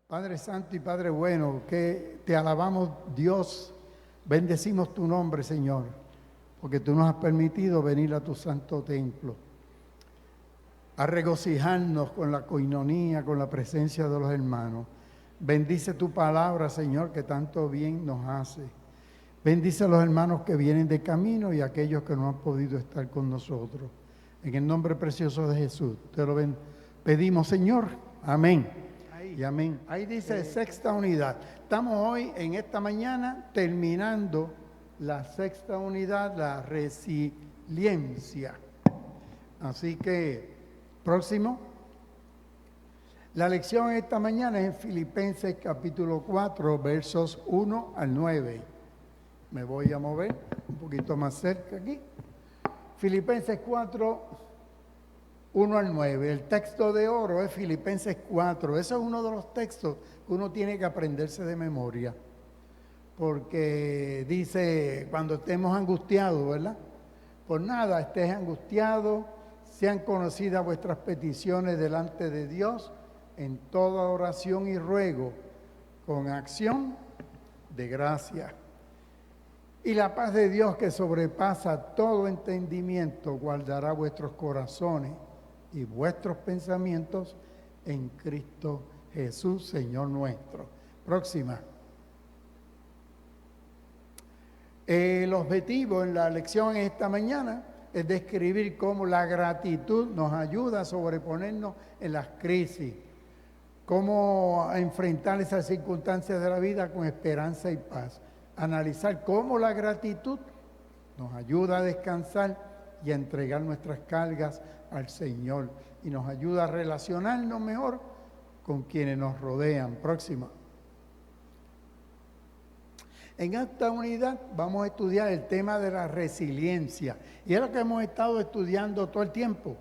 Padre Santo y Padre bueno, que te alabamos, Dios, bendecimos tu nombre, Señor, porque tú nos has permitido venir a tu santo templo, a regocijarnos con la coinonía, con la presencia de los hermanos. Bendice tu palabra, Señor, que tanto bien nos hace. Bendice a los hermanos que vienen de camino y a aquellos que no han podido estar con nosotros. En el nombre precioso de Jesús, te lo pedimos, Señor. Amén. Y amén. Ahí dice sexta unidad. Estamos hoy, en esta mañana, terminando la sexta unidad, la resiliencia. Así que, próximo. La lección esta mañana es en Filipenses capítulo 4, versos 1 al 9. Me voy a mover un poquito más cerca aquí. Filipenses 4, 1 al 9. El texto de oro es Filipenses 4. Ese es uno de los textos que uno tiene que aprenderse de memoria. Porque dice, cuando estemos angustiados, ¿verdad? Por nada estés angustiados, sean conocidas vuestras peticiones delante de Dios en toda oración y ruego, con acción de gracia. Y la paz de Dios que sobrepasa todo entendimiento guardará vuestros corazones y vuestros pensamientos en Cristo Jesús, Señor nuestro. Próxima. El objetivo en la lección esta mañana es describir cómo la gratitud nos ayuda a sobreponernos en las crisis, cómo a enfrentar esas circunstancias de la vida con esperanza y paz. Analizar cómo la gratitud nos ayuda a descansar y a entregar nuestras cargas al Señor y nos ayuda a relacionarnos mejor con quienes nos rodean. Próxima. En esta unidad vamos a estudiar el tema de la resiliencia y es lo que hemos estado estudiando todo el tiempo,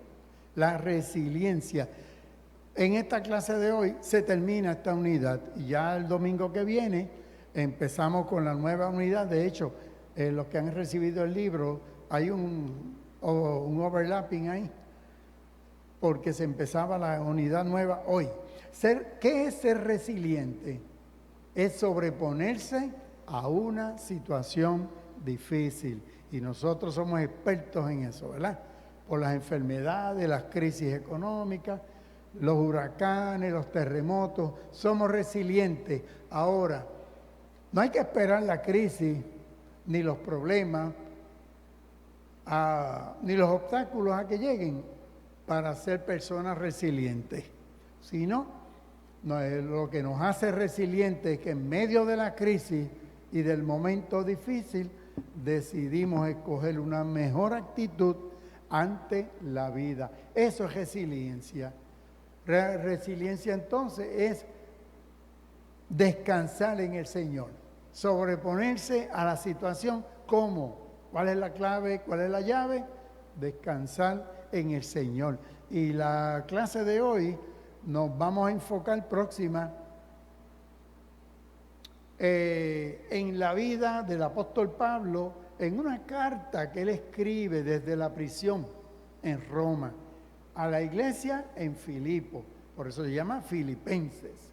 la resiliencia. En esta clase de hoy se termina esta unidad y ya el domingo que viene empezamos con la nueva unidad. De hecho, los que han recibido el libro, hay un overlapping ahí, porque se empezaba la unidad nueva hoy. ¿Qué es ser resiliente? Es sobreponerse a una situación difícil. Y nosotros somos expertos en eso, ¿verdad? Por las enfermedades, las crisis económicas, los huracanes, los terremotos. Somos resilientes. Ahora, no hay que esperar la crisis, ni los problemas, ni los obstáculos a que lleguen para ser personas resilientes. Sino, lo que nos hace resilientes es que en medio de la crisis y del momento difícil decidimos escoger una mejor actitud ante la vida. Eso es resiliencia. Resiliencia entonces es descansar en el Señor, sobreponerse a la situación. ¿Cómo? ¿Cuál es la clave? ¿Cuál es la llave? Descansar en el Señor. Y la clase de hoy nos vamos a enfocar próxima en la vida del apóstol Pablo, en una carta que él escribe desde la prisión en Roma a la iglesia en Filipo. Por eso se llama Filipenses.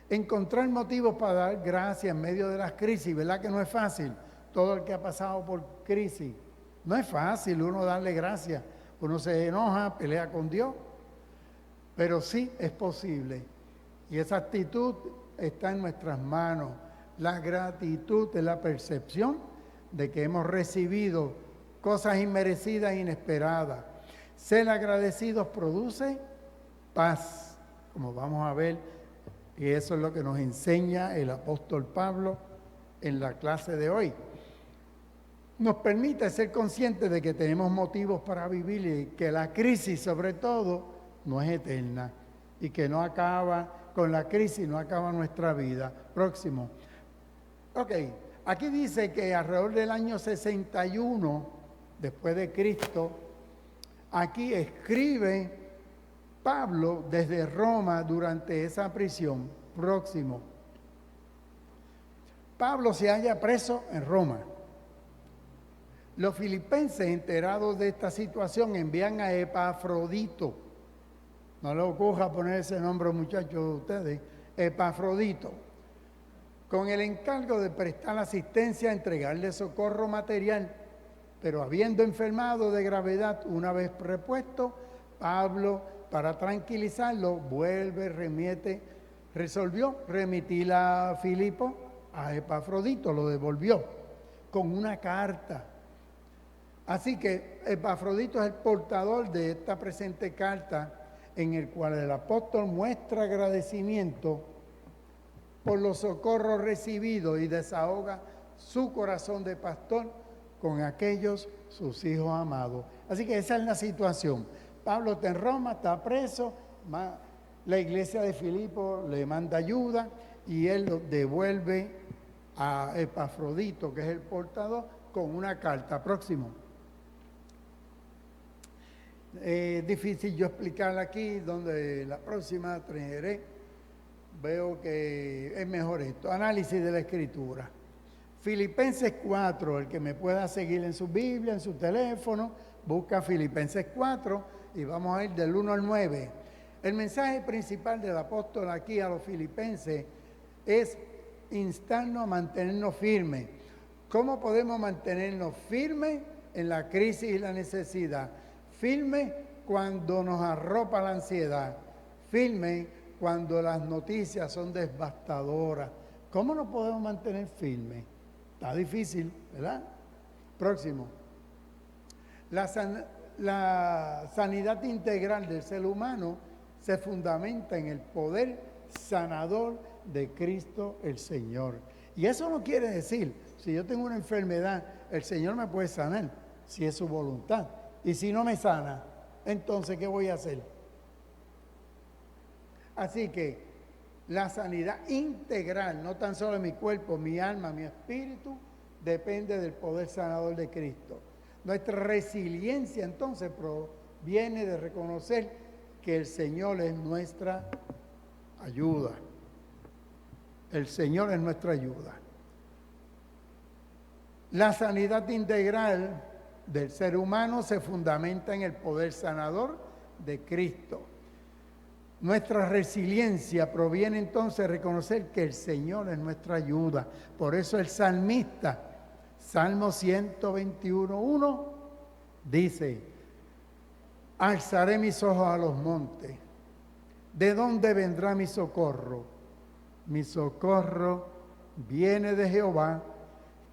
Encontrar motivos para dar gracias en medio de las crisis, ¿verdad que no es fácil? Todo el que ha pasado por crisis, no es fácil uno darle gracias. Uno se enoja, pelea con Dios, pero sí es posible. Y esa actitud está en nuestras manos. La gratitud es la percepción de que hemos recibido cosas inmerecidas e inesperadas. Ser agradecidos produce paz, como vamos a ver, y eso es lo que nos enseña el apóstol Pablo en la clase de hoy. Nos permite ser conscientes de que tenemos motivos para vivir y que la crisis, sobre todo, no es eterna y que no acaba con la crisis, no acaba nuestra vida. Próximo. Ok, aquí dice que alrededor del año 61, después de Cristo, aquí escribe Pablo desde Roma durante esa prisión. Próximo. Pablo se halla preso en Roma. Los filipenses, enterados de esta situación, envían a Epafrodito. No le ocurra poner ese nombre, muchachos, de ustedes. Epafrodito, con el encargo de prestar asistencia, entregarle socorro material, pero habiendo enfermado de gravedad una vez repuesto, Pablo, para tranquilizarlo, resolvió remitir a Filipo, a Epafrodito, lo devolvió con una carta. Así que Epafrodito es el portador de esta presente carta, en el cual el apóstol muestra agradecimiento por los socorros recibidos y desahoga su corazón de pastor con aquellos sus hijos amados. Así que esa es la situación. Pablo está en Roma, está preso, la iglesia de Filipo le manda ayuda y él lo devuelve a Epafrodito, que es el portador, con una carta. Próximo. Es difícil yo explicar aquí, donde la próxima traeré. Veo que es mejor esto. Análisis de la Escritura. Filipenses 4, el que me pueda seguir en su Biblia, en su teléfono, busca Filipenses 4 y vamos a ir del 1 al 9. El mensaje principal del apóstol aquí a los filipenses es instarnos a mantenernos firmes. ¿Cómo podemos mantenernos firmes en la crisis y la necesidad? Firmes cuando nos arropa la ansiedad. Firmes cuando las noticias son devastadoras. ¿Cómo nos podemos mantener firmes? Está difícil, ¿verdad? Próximo. La sanidad integral del ser humano se fundamenta en el poder sanador de Cristo el Señor. Y eso no quiere decir, si yo tengo una enfermedad, el Señor me puede sanar, si es su voluntad. Y si no me sana, entonces, ¿qué voy a hacer? Así que la sanidad integral, no tan solo de mi cuerpo, mi alma, mi espíritu, depende del poder sanador de Cristo. Nuestra resiliencia, entonces, proviene de reconocer que el Señor es nuestra ayuda. El Señor es nuestra ayuda. La sanidad integral del ser humano se fundamenta en el poder sanador de Cristo. Nuestra resiliencia proviene entonces de reconocer que el Señor es nuestra ayuda. Por eso el salmista, Salmo 121:1, dice: alzaré mis ojos a los montes. ¿De dónde vendrá mi socorro? Mi socorro viene de Jehová,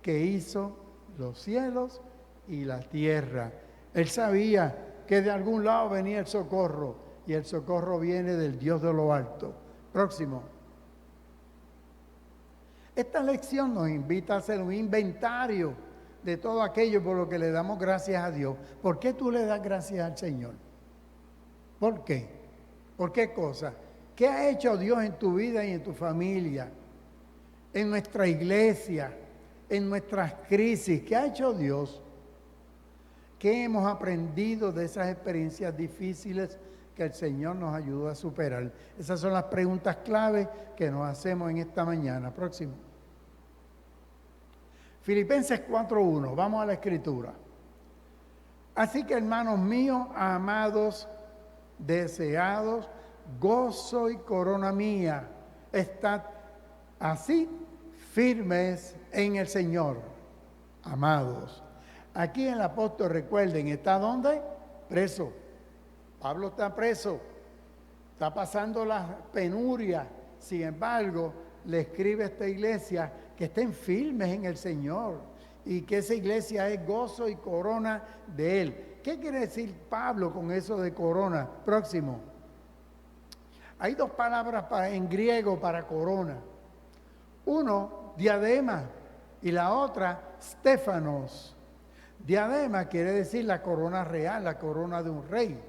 que hizo los cielos y la tierra. Él sabía que de algún lado venía el socorro, y el socorro viene del Dios de lo alto. Próximo. Esta lección nos invita a hacer un inventario de todo aquello por lo que le damos gracias a Dios. ¿Por qué tú le das gracias al Señor? ¿Por qué? ¿Por qué cosa? ¿Qué ha hecho Dios en tu vida y en tu familia? En nuestra iglesia, en nuestras crisis. ¿Qué ha hecho Dios? ¿Qué hemos aprendido de esas experiencias difíciles que el Señor nos ayudó a superar? Esas son las preguntas clave que nos hacemos en esta mañana. Próximo. Filipenses 4:1. Vamos a la Escritura. Así que, hermanos míos, amados, deseados, gozo y corona mía, estad así firmes en el Señor, amados. Aquí el apóstol, recuerden, ¿está dónde? Preso. Pablo está preso, está pasando la penuria. Sin embargo, le escribe a esta iglesia que estén firmes en el Señor y que esa iglesia es gozo y corona de Él. ¿Qué quiere decir Pablo con eso de corona? Próximo. Hay dos palabras en griego para corona. Uno, diadema, y la otra, stéfanos. Diadema quiere decir la corona real, la corona de un rey.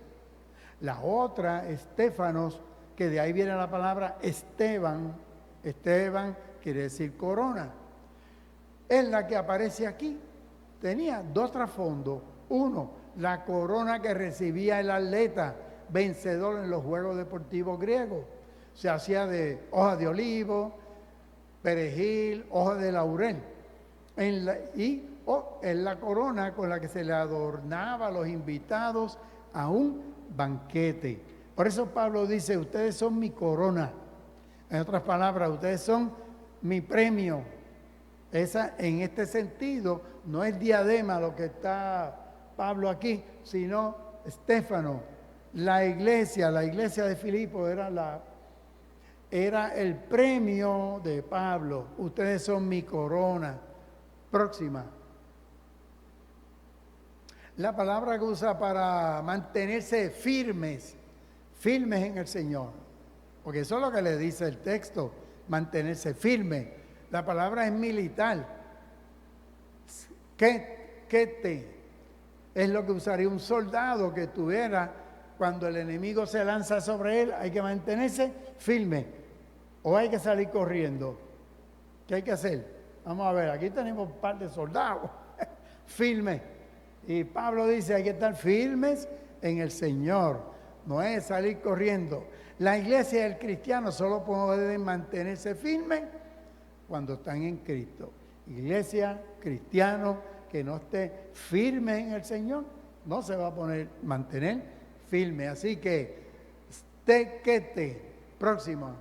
La otra, estéfanos, que de ahí viene la palabra Esteban. Esteban quiere decir corona. Es la que aparece aquí. Tenía dos trasfondos. Uno, la corona que recibía el atleta vencedor en los Juegos Deportivos griegos. Se hacía de hoja de olivo, perejil, hoja de laurel. Es la corona con la que se le adornaba a los invitados a un banquete. Por eso Pablo dice: ustedes son mi corona. En otras palabras, ustedes son mi premio. En este sentido, no es diadema lo que está Pablo aquí, sino Estéfano. La iglesia de Filipo era el premio de Pablo. Ustedes son mi corona. Próxima. La palabra que usa para mantenerse firmes en el Señor. Porque eso es lo que le dice el texto, mantenerse firme. La palabra es militar. Quete es lo que usaría un soldado que tuviera cuando el enemigo se lanza sobre él. Hay que mantenerse firme o hay que salir corriendo. ¿Qué hay que hacer? Vamos a ver, aquí tenemos un par de soldados firmes. Y Pablo dice, hay que estar firmes en el Señor. No es salir corriendo. La iglesia del cristiano solo puede mantenerse firme cuando están en Cristo. Iglesia, cristiano, que no esté firme en el Señor, no se va a mantener firme. Así que, tequete, próximo.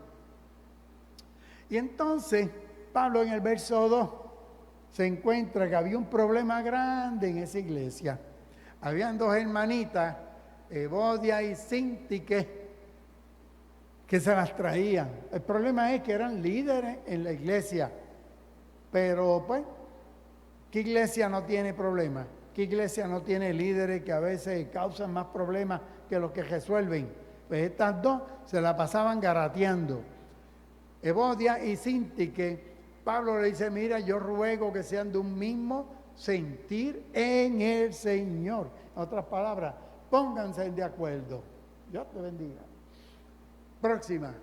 Y entonces, Pablo en el verso 2 se encuentra que había un problema grande en esa iglesia. Habían dos hermanitas, Evodia y Síntique, que se las traían. El problema es que eran líderes en la iglesia. Pero pues, ¿qué iglesia no tiene problemas? ¿Qué iglesia no tiene líderes que a veces causan más problemas que los que resuelven? Pues estas dos se la pasaban garateando. Evodia y Síntique, Pablo le dice, mira, yo ruego que sean de un mismo sentir en el Señor. En otras palabras, pónganse de acuerdo. Dios te bendiga. Próxima.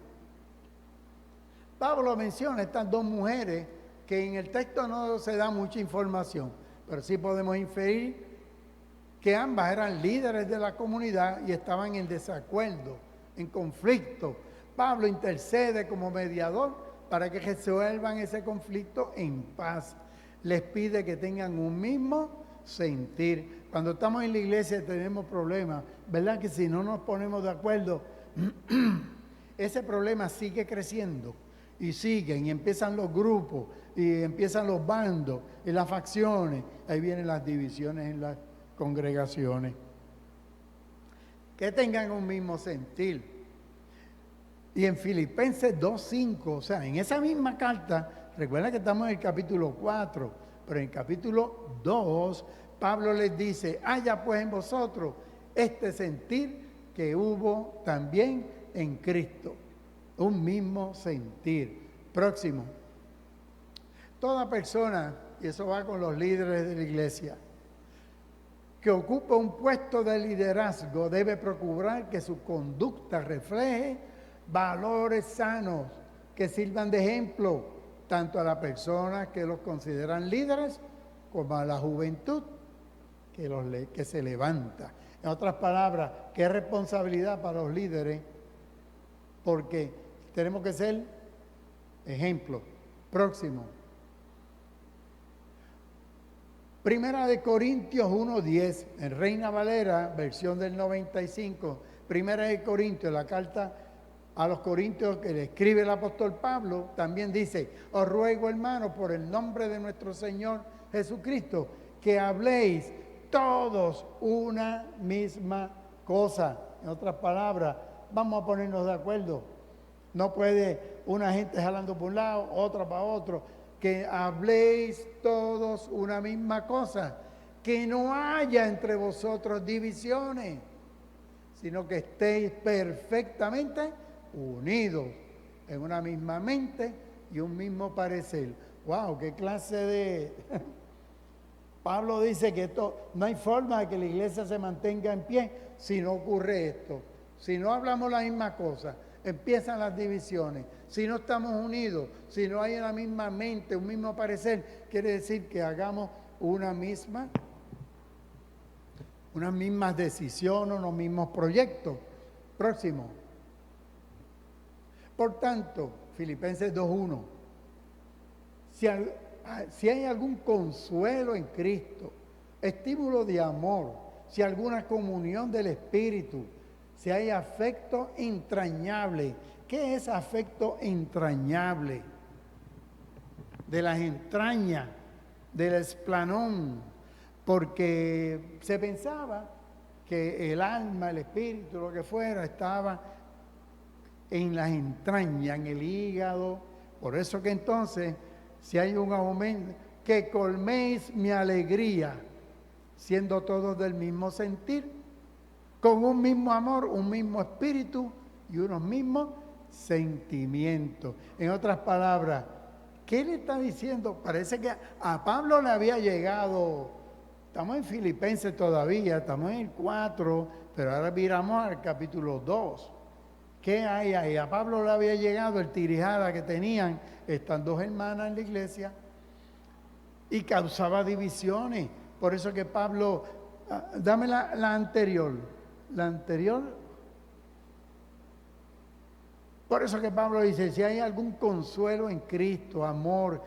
Pablo menciona estas dos mujeres que en el texto no se da mucha información, pero sí podemos inferir que ambas eran líderes de la comunidad y estaban en desacuerdo, en conflicto. Pablo intercede como mediador para que resuelvan ese conflicto en paz. Les pide que tengan un mismo sentir. Cuando estamos en la iglesia tenemos problemas, ¿verdad? Que si no nos ponemos de acuerdo, ese problema sigue creciendo y siguen y empiezan los grupos y empiezan los bandos y las facciones. Ahí vienen las divisiones en las congregaciones. Que tengan un mismo sentir. Y en Filipenses 2:5, o sea, en esa misma carta, recuerda que estamos en el capítulo 4, pero en el capítulo 2, Pablo les dice, haya pues en vosotros este sentir que hubo también en Cristo. Un mismo sentir. Próximo. Toda persona, y eso va con los líderes de la iglesia, que ocupa un puesto de liderazgo debe procurar que su conducta refleje valores sanos que sirvan de ejemplo tanto a las personas que los consideran líderes como a la juventud que se levanta. En otras palabras, qué responsabilidad para los líderes, porque tenemos que ser ejemplo. Próximo. Primera de Corintios 1:10, en Reina Valera, versión del 95. Primera de Corintios, la carta a los Corintios que le escribe el apóstol Pablo, también dice, os ruego, hermanos, por el nombre de nuestro Señor Jesucristo, que habléis todos una misma cosa. En otras palabras, vamos a ponernos de acuerdo. No puede una gente jalando por un lado, otra para otro. Que habléis todos una misma cosa. Que no haya entre vosotros divisiones, sino que estéis perfectamente unidos en una misma mente y un mismo parecer. ¡Wow! ¡Qué clase de...! Pablo dice que no hay forma de que la iglesia se mantenga en pie si no ocurre esto. Si no hablamos la misma cosa, empiezan las divisiones. Si no estamos unidos, si no hay la misma mente, un mismo parecer, quiere decir que hagamos unas mismas decisiones, unos mismos proyectos. Próximo. Por tanto, Filipenses 2:1, si hay algún consuelo en Cristo, estímulo de amor, si hay alguna comunión del Espíritu, si hay afecto entrañable, ¿Qué es afecto entrañable? De las entrañas, del esplanón, porque se pensaba que el alma, el espíritu, lo que fuera, estaba en las entrañas, en el hígado. Por eso que entonces, si hay un aumento, que colméis mi alegría, siendo todos del mismo sentir, con un mismo amor, un mismo espíritu y unos mismos sentimientos. En otras palabras, ¿qué le está diciendo? Parece que a Pablo le había llegado, estamos en Filipenses todavía, estamos en el 4, pero ahora viramos al capítulo 2. ¿Qué hay ahí? A Pablo le había llegado el tirijada que tenían estas dos hermanas en la iglesia y causaba divisiones. Por eso que Pablo, dame la anterior. La anterior. Por eso que Pablo dice, si hay algún consuelo en Cristo, amor,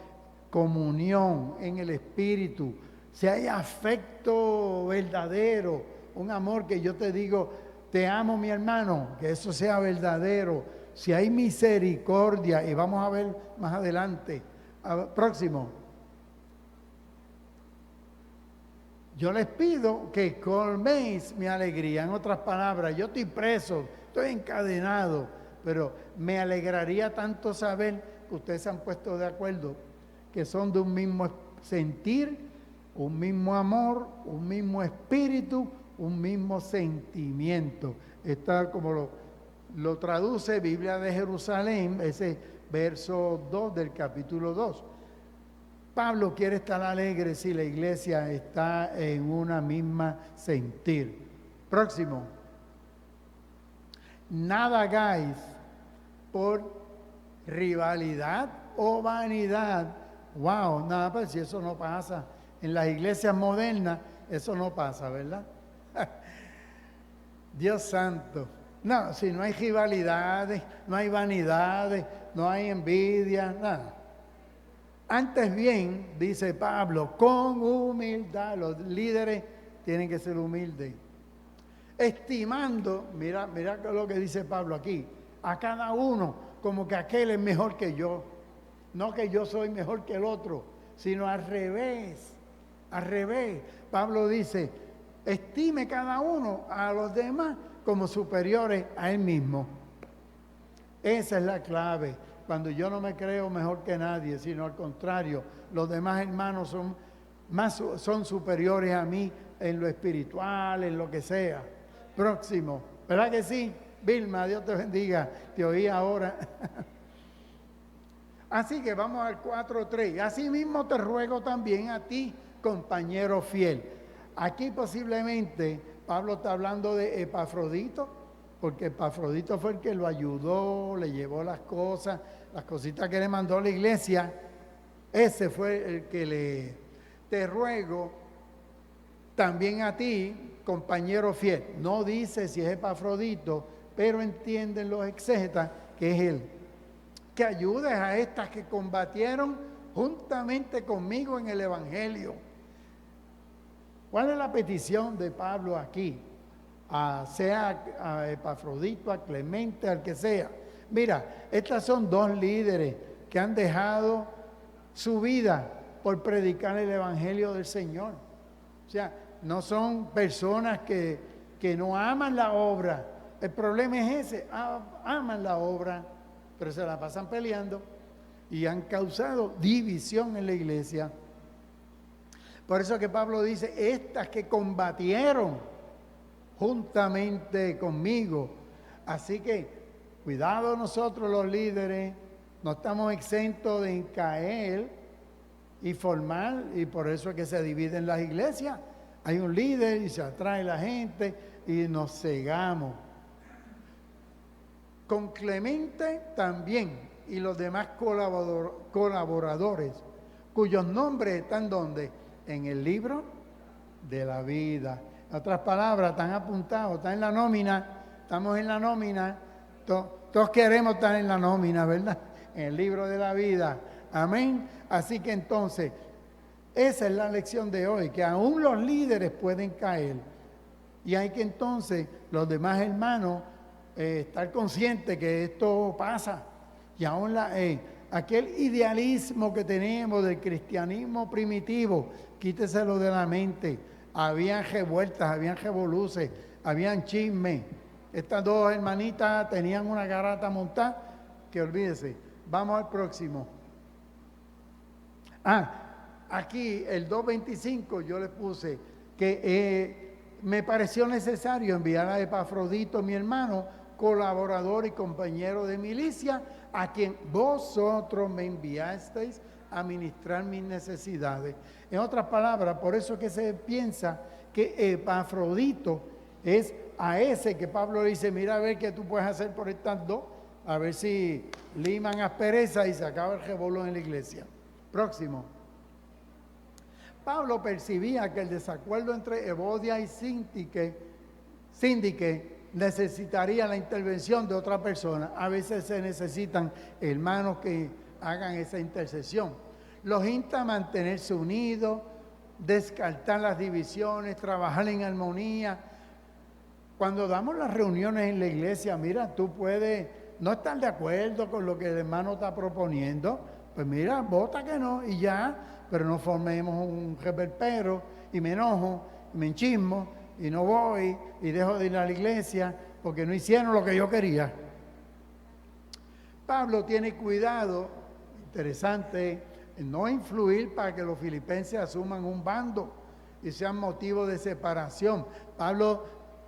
comunión en el Espíritu, si hay afecto verdadero, un amor que yo te digo, te amo mi hermano, que eso sea verdadero, si hay misericordia, y vamos a ver más adelante, próximo. Yo les pido que colméis mi alegría. En otras palabras, yo estoy preso, estoy encadenado, pero me alegraría tanto saber que ustedes se han puesto de acuerdo, que son de un mismo sentir, un mismo amor, un mismo espíritu, un mismo sentimiento. Está como lo traduce Biblia de Jerusalén, ese verso 2 del capítulo 2. Pablo quiere estar alegre si la iglesia está en una misma sentir. Próximo. Nada hagáis por rivalidad o vanidad. Wow, nada, pues si eso no pasa. En las iglesias modernas eso no pasa, ¿verdad? Dios santo. No, si no hay rivalidades, no hay vanidades, no hay envidia, nada. Antes bien, dice Pablo, con humildad, los líderes tienen que ser humildes. Estimando, mira lo que dice Pablo aquí, a cada uno como que aquel es mejor que yo. No que yo soy mejor que el otro, sino al revés. Al revés. Pablo dice, estime cada uno a los demás como superiores a él mismo. Esa es la clave. Cuando yo no me creo mejor que nadie, sino al contrario, los demás hermanos son superiores a mí en lo espiritual, en lo que sea. Próximo. ¿Verdad que sí? Vilma, Dios te bendiga. Te oí ahora. Así que vamos al 4:3. Asimismo te ruego también a ti, compañero fiel. Aquí posiblemente Pablo está hablando de Epafrodito, porque Epafrodito fue el que lo ayudó, le llevó las cositas que le mandó a la iglesia. Ese fue el que te ruego también a ti, compañero fiel. No dice si es Epafrodito, pero entienden los exégetas que es él. Que ayudes a estas que combatieron juntamente conmigo en el Evangelio. ¿Cuál es la petición de Pablo aquí? Sea a Epafrodito, a Clemente, al que sea. Mira, estas son dos líderes que han dejado su vida por predicar el Evangelio del Señor. O sea, no son personas que no aman la obra. El problema es ese, aman la obra, pero se la pasan peleando y han causado división en la iglesia. Por eso que Pablo dice, estas que combatieron juntamente conmigo. Así que cuidado nosotros los líderes, no estamos exentos de caer y formar, y por eso es que se dividen las iglesias. Hay un líder y se atrae la gente y nos cegamos. Con Clemente también y los demás colaboradores, cuyos nombres están ¿dónde? En el libro de la vida. En otras palabras, están apuntados, están en la nómina, estamos en la nómina, todos queremos estar en la nómina, ¿verdad? En el libro de la vida. Amén. Así que entonces, esa es la lección de hoy, que aún los líderes pueden caer. Y hay que entonces, los demás hermanos, estar consciente que esto pasa. Y aún aquel idealismo que tenemos del cristianismo primitivo, quíteselo de la mente. Habían revueltas, habían revoluces, habían chismes. Estas dos hermanitas tenían una garata montada, que olvídese. Vamos al próximo. Aquí el 2.25 yo le puse que me pareció necesario enviar a Epafrodito, mi hermano, colaborador y compañero de milicia, a quien vosotros me enviasteis a ministrar mis necesidades. En otras palabras, por eso que se piensa que Epafrodito es a ese que Pablo le dice, mira a ver qué tú puedes hacer por estas dos, a ver si liman aspereza y se acaba el revolú en la iglesia. Próximo. Pablo percibía que el desacuerdo entre Evodia y Síndique necesitaría la intervención de otra persona. A veces se necesitan hermanos que hagan esa intercesión. Los insta a mantenerse unidos, descartar las divisiones, trabajar en armonía. Cuando damos las reuniones en la iglesia, mira, tú puedes no estar de acuerdo con lo que el hermano está proponiendo, pues mira, vota que no y ya, pero no formemos un reperpero y me enojo, y me enchismo y no voy y dejo de ir a la iglesia porque no hicieron lo que yo quería. Pablo tiene cuidado, interesante, en no influir para que los filipenses asuman un bando y sean motivo de separación.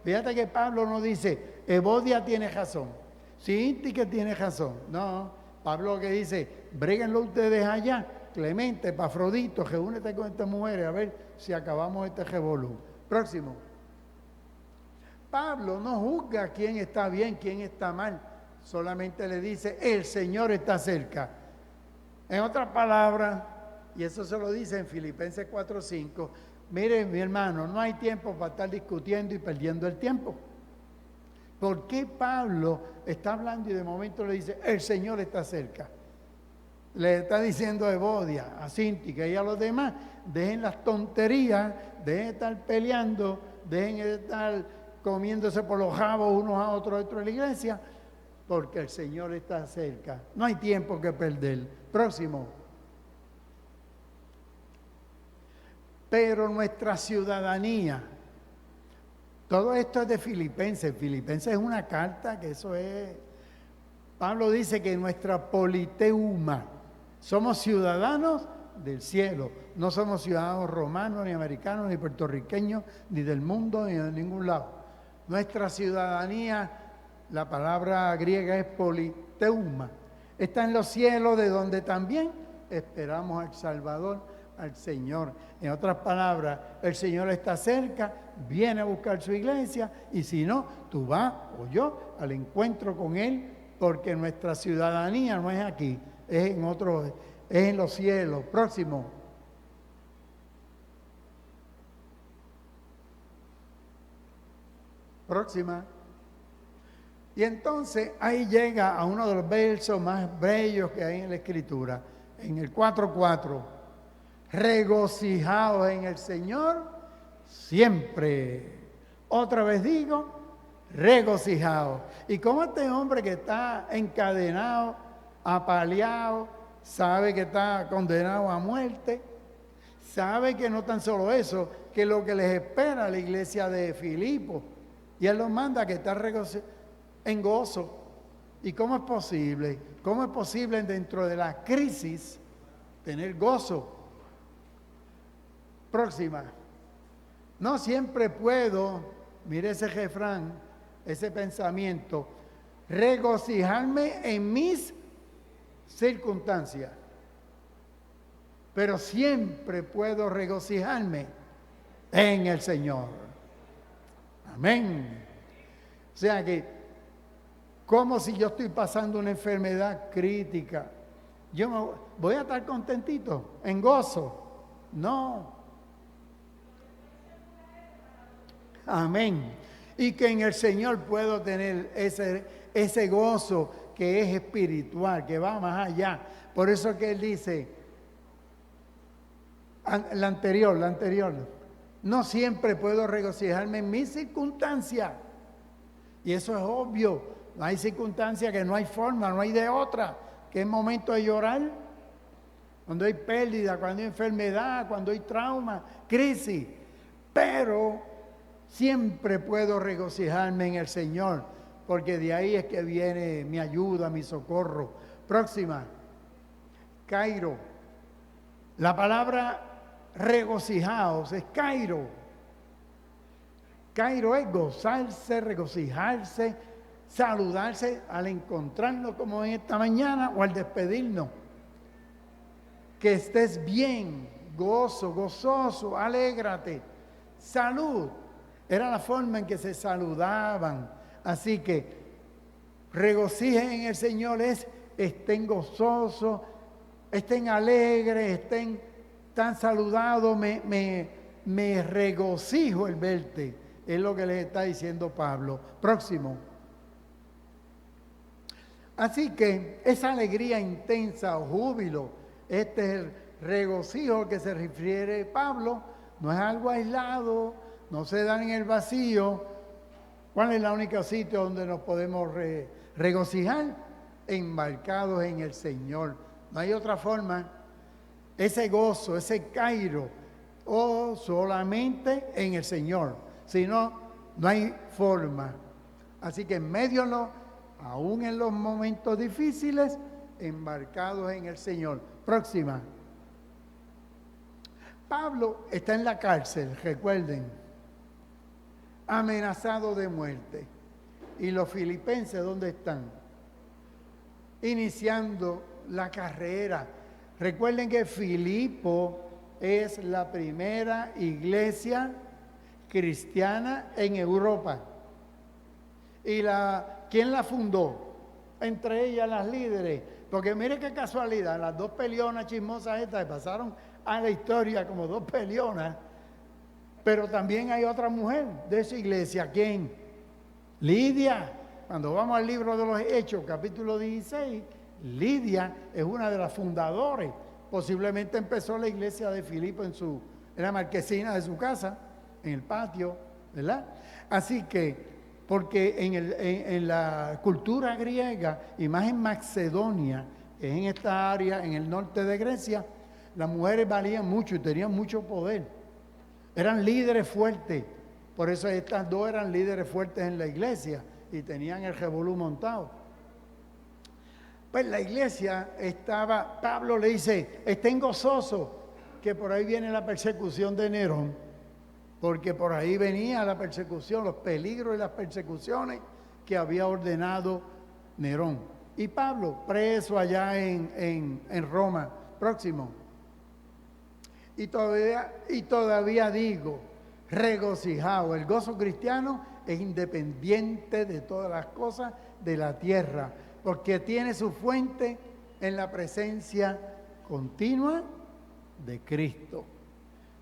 Fíjate que Pablo no dice, Evodia tiene razón, Síntique tiene razón. No, Pablo que dice, bréguenlo ustedes allá, Clemente, Epafrodito, reúnete con estas mujeres a ver si acabamos este revolú. Próximo. Pablo no juzga quién está bien, quién está mal, solamente le dice, el Señor está cerca. En otras palabras, y eso se lo dice en Filipenses 4:5, miren mi hermano, no hay tiempo para estar discutiendo y perdiendo el tiempo. ¿Por qué Pablo está hablando y de momento le dice, el Señor está cerca? Le está diciendo a Evodia, a Síntique y a los demás, dejen las tonterías, dejen de estar peleando, dejen de estar comiéndose por los jabos unos a otros dentro de la iglesia, porque el Señor está cerca. No hay tiempo que perder. Próximo. Pero nuestra ciudadanía, todo esto es de Filipenses. Filipenses es una carta que eso es. Pablo dice que nuestra politeuma, somos ciudadanos del cielo, no somos ciudadanos romanos, ni americanos, ni puertorriqueños, ni del mundo, ni de ningún lado. Nuestra ciudadanía, la palabra griega es politeuma, está en los cielos, de donde también esperamos al Salvador, al Señor. En otras palabras, el Señor está cerca, viene a buscar su iglesia, y si no, tú vas o yo al encuentro con Él, porque nuestra ciudadanía no es aquí, es en los cielos. Próximo. Próxima. Y entonces ahí llega a uno de los versos más bellos que hay en la Escritura, en el 4:4. Regocijaos en el Señor siempre. Otra vez digo, regocijaos. Y como este hombre que está encadenado, apaleado, sabe que está condenado a muerte, sabe que no tan solo eso, que lo que les espera a la iglesia de Filipo, y él los manda a que estén en gozo. ¿Y cómo es posible? ¿Cómo es posible dentro de la crisis tener gozo? Próxima. No siempre puedo, mire ese refrán, ese pensamiento, regocijarme en mis circunstancias, pero siempre puedo regocijarme en el Señor. Amén. O sea que, como si yo estoy pasando una enfermedad crítica, yo voy a estar contentito, en gozo. No. Amén. Y que en el Señor puedo tener ese gozo que es espiritual, que va más allá. Por eso que Él dice, la anterior, no siempre puedo regocijarme en mis circunstancias. Y eso es obvio, No hay circunstancia que no hay forma, no hay de otra, que es momento de llorar. Cuando hay pérdida, cuando hay enfermedad, cuando hay trauma, crisis. Pero siempre puedo regocijarme en el Señor, porque de ahí es que viene mi ayuda, mi socorro. Próxima, Cairo. La palabra regocijaos es Cairo. Cairo es gozarse, regocijarse, saludarse al encontrarnos como en esta mañana o al despedirnos. Que estés bien, gozo, gozoso, alégrate, salud. Era la forma en que se saludaban. Así que regocijen en el Señor es estén gozosos, estén alegres, estén tan saludados, me regocijo el verte. Es lo que les está diciendo Pablo. Próximo. Así que esa alegría intensa o júbilo, este es el regocijo que se refiere Pablo, no es algo aislado, no se da en el vacío. ¿Cuál es el único sitio donde nos podemos regocijar? Embarcados en el Señor. No hay otra forma. Ese gozo, ese Cairo, o solamente en el Señor. Si no, no hay forma. Así que en medio, aún en los momentos difíciles, embarcados en el Señor. Próxima. Pablo está en la cárcel, recuerden, amenazado de muerte. ¿Y los filipenses dónde están? Iniciando la carrera. Recuerden que Filipo es la primera iglesia cristiana en Europa. ¿Y quién la fundó? Entre ellas las líderes. Porque mire qué casualidad, las dos peleonas chismosas estas pasaron a la historia como dos peleonas. Pero también hay otra mujer de esa iglesia. ¿Quién? Lidia. Cuando vamos al libro de los Hechos, capítulo 16, Lidia es una de las fundadoras. Posiblemente empezó la iglesia de Filipo en la marquesina de su casa, en el patio, ¿verdad? Así que, porque en la cultura griega, y más en Macedonia, en esta área, en el norte de Grecia, las mujeres valían mucho y tenían mucho poder. Eran líderes fuertes. Por eso estas dos eran líderes fuertes en la iglesia y tenían el revolú montado. Pues la iglesia estaba, Pablo le dice, estén gozosos, que por ahí viene la persecución de Nerón, porque por ahí venía la persecución, los peligros y las persecuciones que había ordenado Nerón. Y Pablo, preso allá en Roma. Próximo. Y todavía digo, regocijado. El gozo cristiano es independiente de todas las cosas de la tierra, porque tiene su fuente en la presencia continua de Cristo.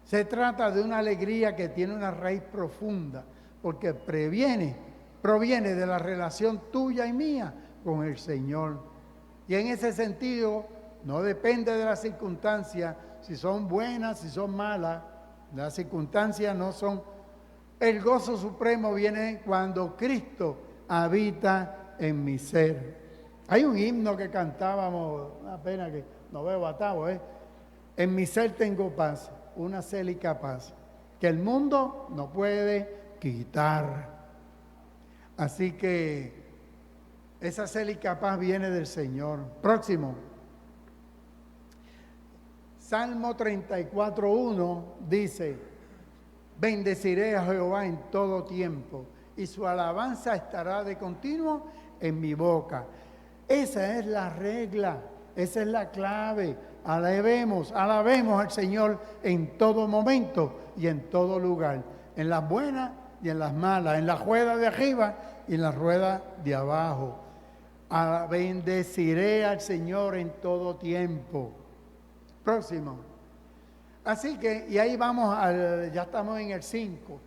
Se trata de una alegría que tiene una raíz profunda, porque proviene de la relación tuya y mía con el Señor. Y en ese sentido, no depende de las circunstancias, si son buenas, si son malas, las circunstancias no son. El gozo supremo viene cuando Cristo habita en mi ser. Hay un himno que cantábamos, una pena que no veo atado, En mi ser tengo paz, una célica paz, que el mundo no puede quitar. Así que esa célica paz viene del Señor. Próximo. Salmo 34:1 dice, bendeciré a Jehová en todo tiempo y su alabanza estará de continuo en mi boca. Esa es la regla, esa es la clave. Alabemos al Señor en todo momento y en todo lugar, en las buenas y en las malas, en la rueda de arriba y en la rueda de abajo. Bendeciré al Señor en todo tiempo. Próximo. Así que, y ahí vamos, ya estamos en el 5.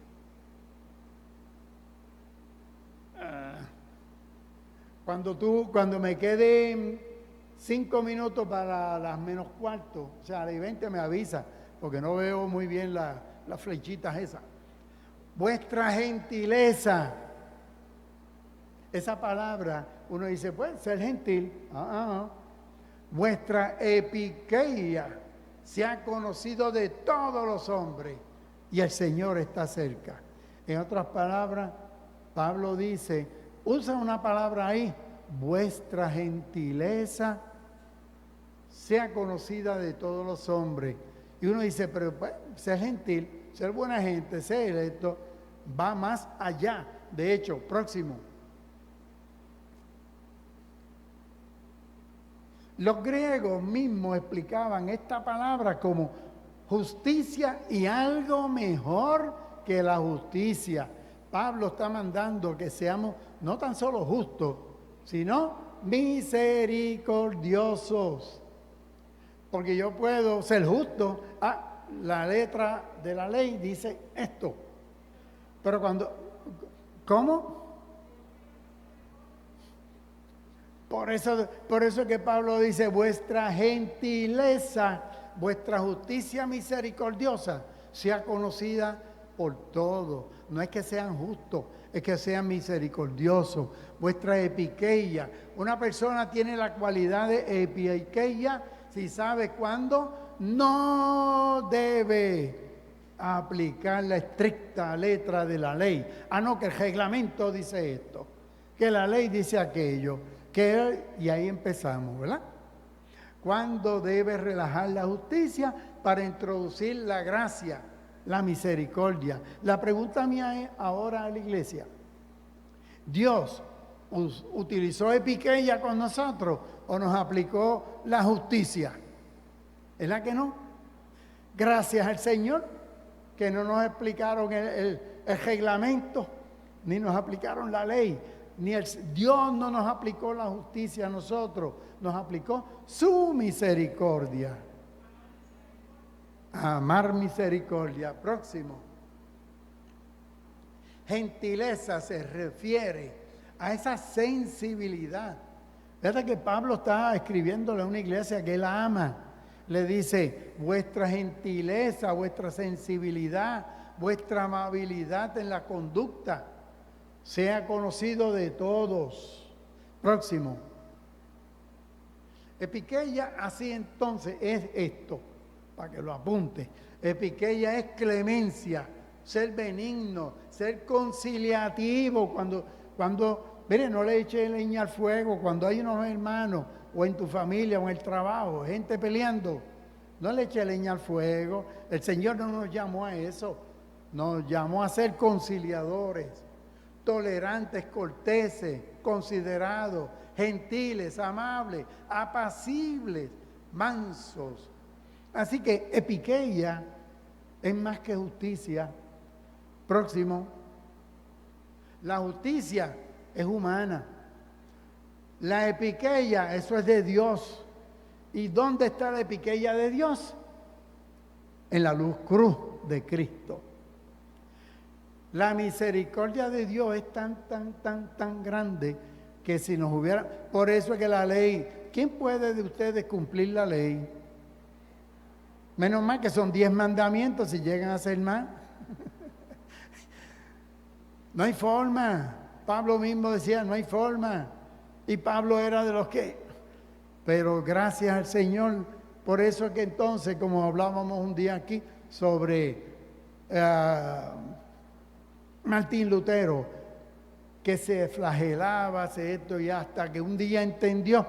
Cuando me queden 5 minutos para las menos cuarto, o sea, a las 20 me avisa, porque no veo muy bien las flechitas esas. Vuestra gentileza Esa palabra, uno dice, pues, ser gentil. Vuestra epikeia se ha conocido de todos los hombres y el Señor está cerca. En otras palabras, Pablo dice, usa una palabra ahí, vuestra gentileza sea conocida de todos los hombres. Y uno dice, pero pues, ser gentil, ser buena gente, ser esto, va más allá. De hecho, próximo. Los griegos mismos explicaban esta palabra como justicia y algo mejor que la justicia. Pablo está mandando que seamos no tan solo justos, sino misericordiosos. Porque yo puedo ser justo. La letra de la ley dice esto. Pero cuando... ¿Cómo? Por eso que Pablo dice, vuestra gentileza, vuestra justicia misericordiosa sea conocida por todos. No es que sean justos, es que sean misericordiosos. Vuestra epikeia. Una persona tiene la cualidad de epikeia si sabe cuándo no debe aplicar la estricta letra de la ley. No, que el reglamento dice esto, que la ley dice aquello. Y ahí empezamos, ¿verdad? ¿Cuándo debe relajar la justicia para introducir la gracia, la misericordia? La pregunta mía es ahora a la iglesia. ¿Dios utilizó epikeia con nosotros o nos aplicó la justicia? ¿Es la que no? Gracias al Señor que no nos explicaron el reglamento, ni nos aplicaron la ley. Dios no nos aplicó la justicia a nosotros, nos aplicó su misericordia. Amar misericordia. Próximo. Gentileza se refiere a esa sensibilidad. Fíjate que Pablo está escribiéndole a una iglesia que él ama. Le dice, vuestra gentileza, vuestra sensibilidad, vuestra amabilidad en la conducta sea conocido de todos. Próximo. Epikeia, así entonces, es esto, para que lo apunte. Epikeia es clemencia, ser benigno, ser conciliativo. Mire, no le eche leña al fuego cuando hay unos hermanos, o en tu familia, o en el trabajo, gente peleando. No le eche leña al fuego. El Señor no nos llamó a eso. Nos llamó a ser conciliadores, tolerantes, corteses, considerados, gentiles, amables, apacibles, mansos. Así que epikeia es más que justicia. Próximo. La justicia es humana. La epikeia, eso es de Dios. ¿Y dónde está la epikeia de Dios? En la cruz de Cristo. La misericordia de Dios es tan grande que si nos hubiera... Por eso es que la ley... ¿Quién puede de ustedes cumplir la ley? Menos mal que son 10 mandamientos, si llegan a ser más. No hay forma. Pablo mismo decía, no hay forma. Y Pablo era de los que... Pero gracias al Señor, por eso es que entonces, como hablábamos un día aquí sobre Martín Lutero, que se flagelaba, hace esto, y hasta que un día entendió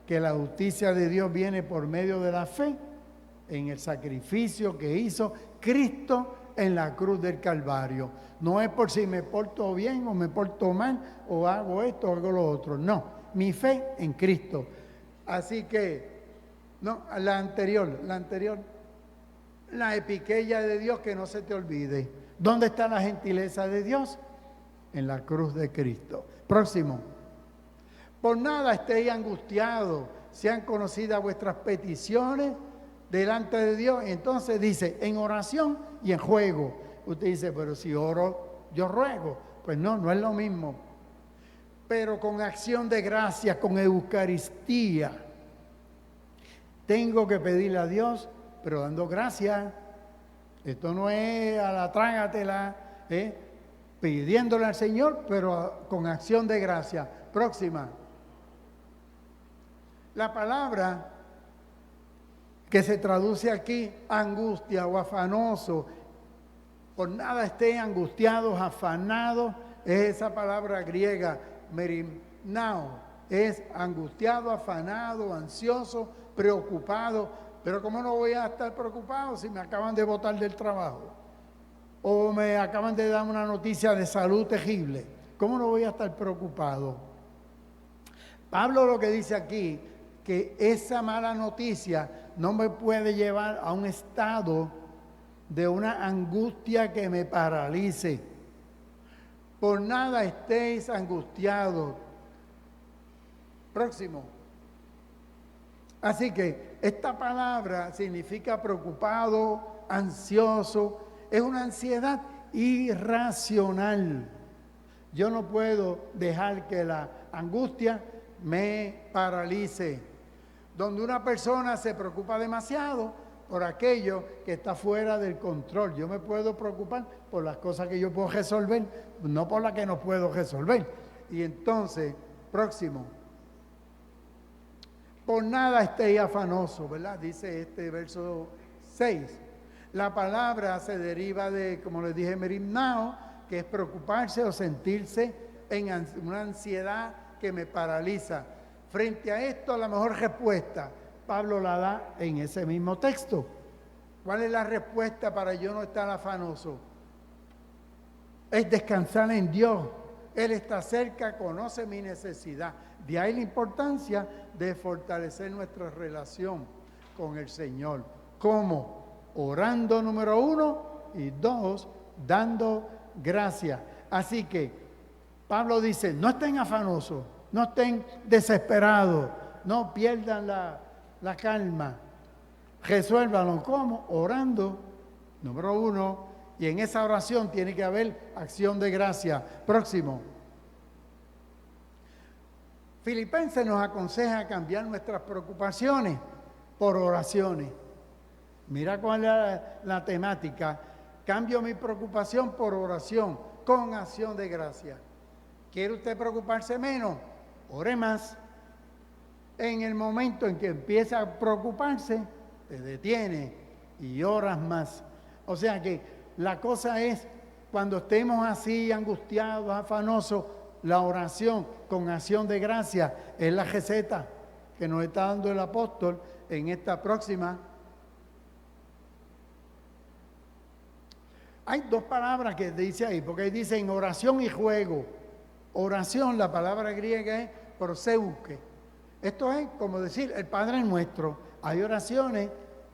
que la justicia de Dios viene por medio de la fe en el sacrificio que hizo Cristo en la cruz del Calvario. No es por si me porto bien o me porto mal, o hago esto o hago lo otro. No, mi fe en Cristo. Así que, no, la anterior, la epikeia de Dios, que no se te olvide. ¿Dónde está la gentileza de Dios? En la cruz de Cristo. Próximo. Por nada estéis angustiados, sean conocidas vuestras peticiones delante de Dios. Entonces dice, en oración y en juego. Usted dice, pero si oro, yo ruego. Pues no es lo mismo. Pero con acción de gracias, con Eucaristía. Tengo que pedirle a Dios, pero dando gracias. Esto no es a la trágatela, pidiéndole al Señor, pero con acción de gracia. Próxima. La palabra que se traduce aquí, angustia o afanoso, por nada estén angustiados, afanados, es esa palabra griega, merimnao, es angustiado, afanado, ansioso, preocupado. Pero ¿cómo no voy a estar preocupado si me acaban de botar del trabajo? O me acaban de dar una noticia de salud terrible. ¿Cómo no voy a estar preocupado? Pablo lo que dice aquí, que esa mala noticia no me puede llevar a un estado de una angustia que me paralice. Por nada estéis angustiados. Próximo. Así que esta palabra significa preocupado, ansioso. Es una ansiedad irracional. Yo no puedo dejar que la angustia me paralice. Donde una persona se preocupa demasiado por aquello que está fuera del control. Yo me puedo preocupar por las cosas que yo puedo resolver, no por las que no puedo resolver. Y entonces, próximo. Por nada estéis afanosos, ¿verdad? Dice este verso 6. La palabra se deriva de, como les dije, merimnao, que es preocuparse o sentirse en una ansiedad que me paraliza. Frente a esto, la mejor respuesta, Pablo la da en ese mismo texto. ¿Cuál es la respuesta para yo no estar afanoso? Es descansar en Dios. Él está cerca, conoce mi necesidad. De ahí la importancia de fortalecer nuestra relación con el Señor. ¿Cómo? Orando, número 1, y 2, dando gracias. Así que Pablo dice, no estén afanosos, no estén desesperados, no pierdan la calma. Resuélvanlo. ¿Cómo? Orando, número 1, y en esa oración tiene que haber acción de gracia. Próximo. Filipenses nos aconseja cambiar nuestras preocupaciones por oraciones. Mira cuál es la temática. Cambio mi preocupación por oración, con acción de gracia. ¿Quiere usted preocuparse menos? Ore más. En el momento en que empieza a preocuparse, te detiene y oras más. O sea que la cosa es, cuando estemos así angustiados, afanosos, la oración con acción de gracia es la receta que nos está dando el apóstol en esta próxima. Hay dos palabras que dice ahí, porque ahí dicen oración y ruego. Oración, la palabra griega es proseuche. Esto es como decir el Padre Nuestro. Hay oraciones,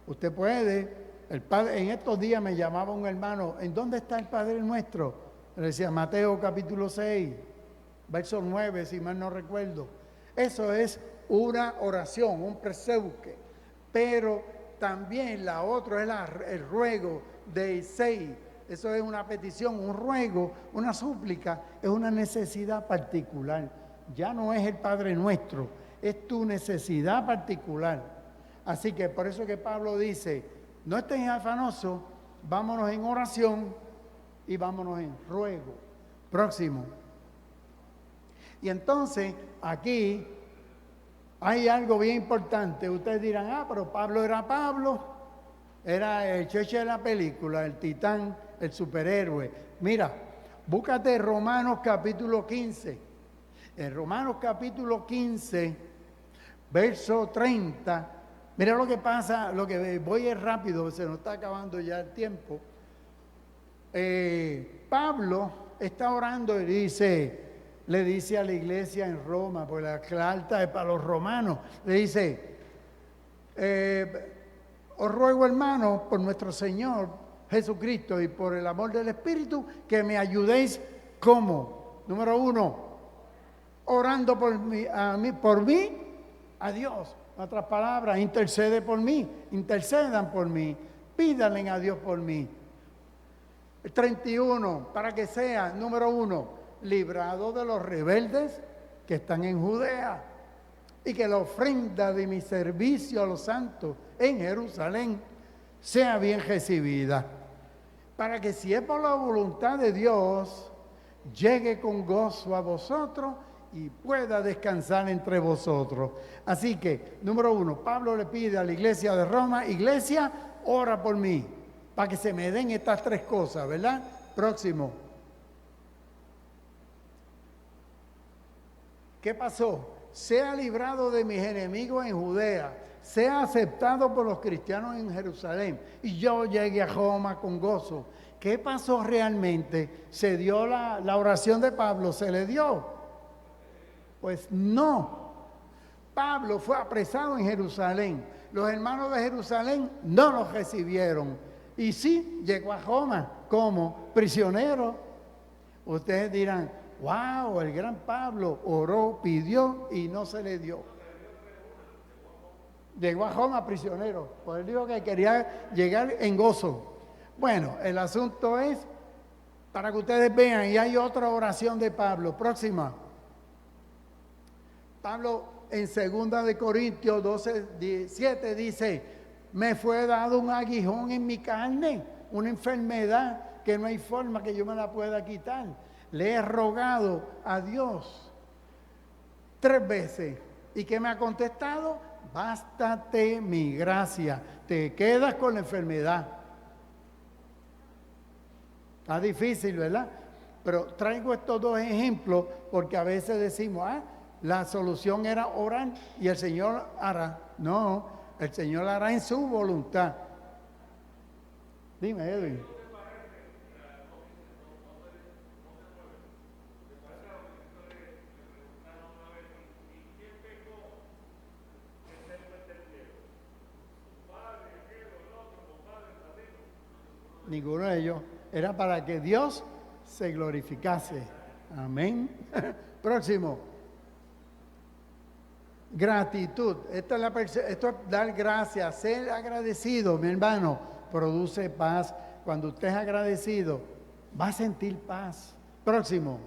usted puede, en estos días me llamaba un hermano, ¿en dónde está el Padre Nuestro? Le decía Mateo capítulo 6, verso 9, si mal no recuerdo. Eso es una oración, un proseuche. Pero también la otra es el ruego de Isaías. Eso es una petición, un ruego, una súplica, es una necesidad particular. Ya no es el Padre Nuestro, es tu necesidad particular. Así que por eso que Pablo dice, no estén afanosos, vámonos en oración y vámonos en ruego. Próximo. Y entonces aquí hay algo bien importante. Ustedes dirán, pero Pablo era Pablo, era el cheche de la película, el titán, el superhéroe. Mira, búscate Romanos capítulo 15. En Romanos capítulo 15, verso 30, mira lo que pasa, lo que voy es rápido, se nos está acabando ya el tiempo. Pablo está orando y le dice a la iglesia en Roma, porque la carta es para los romanos, le dice, os ruego, hermanos, por nuestro Señor Jesucristo y por el amor del Espíritu, que me ayudéis. ¿Cómo? Número 1, orando por mí, a Dios. En otras palabras, intercede por mí, intercedan por mí, pídanle a Dios por mí. El 31, para que sea, número 1, librado de los rebeldes que están en Judea, y que la ofrenda de mi servicio a los santos en Jerusalén sea bien recibida, para que si es por la voluntad de Dios, llegue con gozo a vosotros y pueda descansar entre vosotros. Así que, número 1, Pablo le pide a la iglesia de Roma, iglesia, ora por mí, para que se me den estas 3 cosas, ¿verdad? Próximo. ¿Qué pasó? Sea librado de mis enemigos en Judea, sea aceptado por los cristianos en Jerusalén, y yo llegue a Roma con gozo. ¿Qué pasó realmente? ¿Se dio la oración de Pablo? ¿Se le dio? Pues no. Pablo fue apresado en Jerusalén. Los hermanos de Jerusalén no lo recibieron. Y sí, llegó a Roma como prisionero. Ustedes dirán, wow, el gran Pablo oró, pidió y no se le dio. Llegó a Roma prisionero. Pues él dijo que quería llegar en gozo. Bueno, el asunto es, para que ustedes vean, y hay otra oración de Pablo. Próxima. Pablo en 2 de Corintios 12:7 dice, me fue dado un aguijón en mi carne, una enfermedad que no hay forma que yo me la pueda quitar. Le he rogado a Dios 3 veces. ¿Y qué me ha contestado? Bástate mi gracia. Te quedas con la enfermedad. Está difícil, ¿verdad? Pero traigo estos 2 ejemplos porque a veces decimos, la solución era orar y el Señor hará. No, el Señor hará en su voluntad. Dime, Edwin. Ninguno de ellos. Era para que Dios se glorificase. Amén. Próximo. Gratitud. Esto es dar gracias, ser agradecido, mi hermano, produce paz. Cuando usted es agradecido, va a sentir paz. Próximo.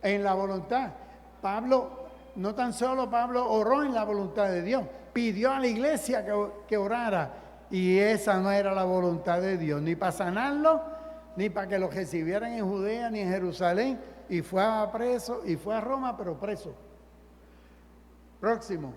En la voluntad. No tan solo Pablo oró en la voluntad de Dios, pidió a la iglesia que orara. Y esa no era la voluntad de Dios, ni para sanarlo, ni para que lo recibieran en Judea, ni en Jerusalén. Y fue a preso, y fue a Roma, pero preso. Próximo.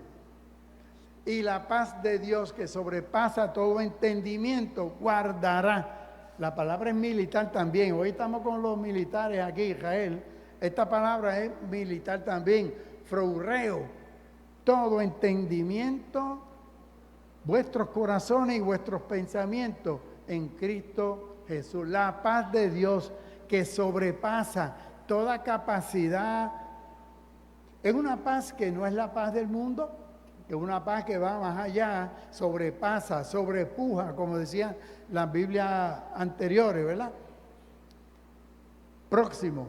Y la paz de Dios que sobrepasa todo entendimiento, guardará. La palabra es militar también. Hoy estamos con los militares aquí, Israel. Esta palabra es militar también. Froureo. Todo entendimiento, vuestros corazones y vuestros pensamientos en Cristo Jesús. La paz de Dios que sobrepasa toda capacidad. Es una paz que no es la paz del mundo, es una paz que va más allá, sobrepasa, sobrepuja, como decían las Biblias anteriores, ¿verdad? Próximo.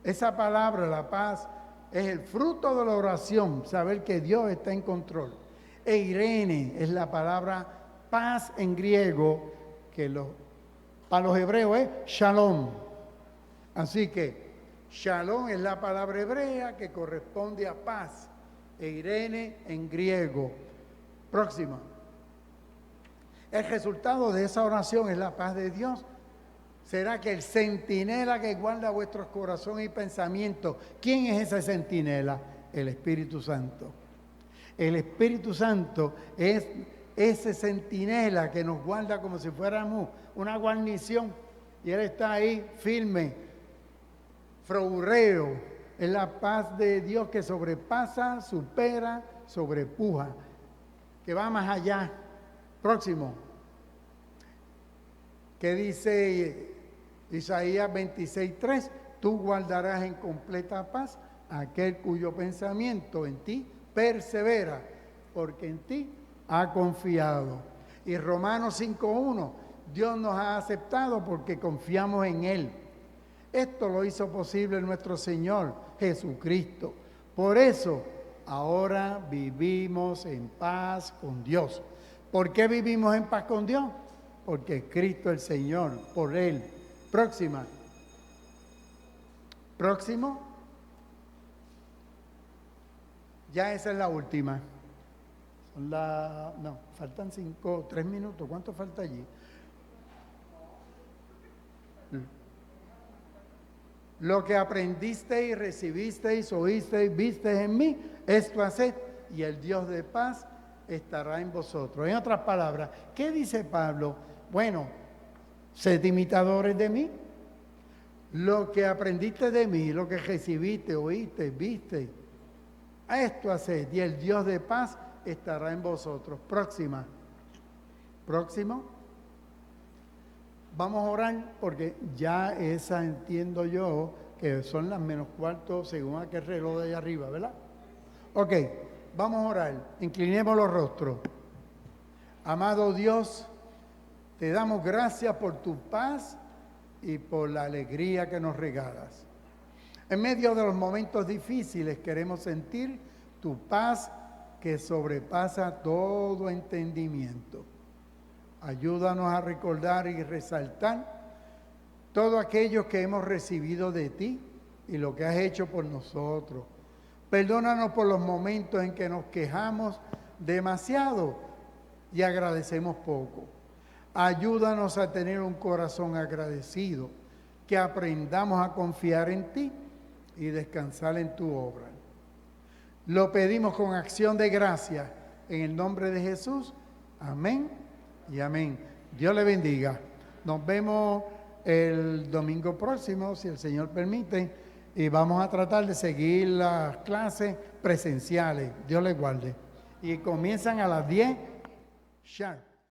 Esa palabra, la paz, es el fruto de la oración, saber que Dios está en control. Eirene es la palabra paz en griego, que para los hebreos es shalom. Así que shalom es la palabra hebrea que corresponde a paz. Eirene en griego. Próxima. El resultado de esa oración es la paz de Dios. Será que el centinela que guarda vuestros corazones y pensamientos. ¿Quién es ese centinela? El Espíritu Santo. El Espíritu Santo es ese centinela que nos guarda como si fuéramos una guarnición. Y Él está ahí firme. Froureo es la paz de Dios que sobrepasa, supera, sobrepuja, que va más allá. Próximo. ¿Qué dice Isaías 26:3? Tú guardarás en completa paz a aquel cuyo pensamiento en ti persevera, porque en ti ha confiado. Y Romanos 5:1, Dios nos ha aceptado porque confiamos en Él. Esto lo hizo posible nuestro Señor Jesucristo. Por eso, ahora vivimos en paz con Dios. ¿Por qué vivimos en paz con Dios? Porque Cristo el Señor, por Él. Próxima. Próximo. Ya esa es la última. Faltan 3 minutos. ¿Cuánto falta allí? Lo que aprendisteis, recibisteis, oísteis, visteis en mí, esto haced, y el Dios de paz estará en vosotros. En otras palabras, ¿qué dice Pablo? Bueno, sed imitadores de mí. Lo que aprendiste de mí, lo que recibiste, oíste, viste, esto haced, y el Dios de paz estará en vosotros. Próximo. Vamos a orar porque ya esa entiendo yo que son las -4 según aquel reloj de allá arriba, ¿verdad? Ok, vamos a orar. Inclinemos los rostros. Amado Dios, te damos gracias por tu paz y por la alegría que nos regalas. En medio de los momentos difíciles queremos sentir tu paz que sobrepasa todo entendimiento. Ayúdanos a recordar y resaltar todo aquello que hemos recibido de ti y lo que has hecho por nosotros. Perdónanos por los momentos en que nos quejamos demasiado y agradecemos poco. Ayúdanos a tener un corazón agradecido, que aprendamos a confiar en ti y descansar en tu obra. Lo pedimos con acción de gracia en el nombre de Jesús. Amén y amén. Dios le bendiga. Nos vemos el domingo próximo, si el Señor permite, y vamos a tratar de seguir las clases presenciales. Dios les guarde. Y comienzan a las 10 sharp.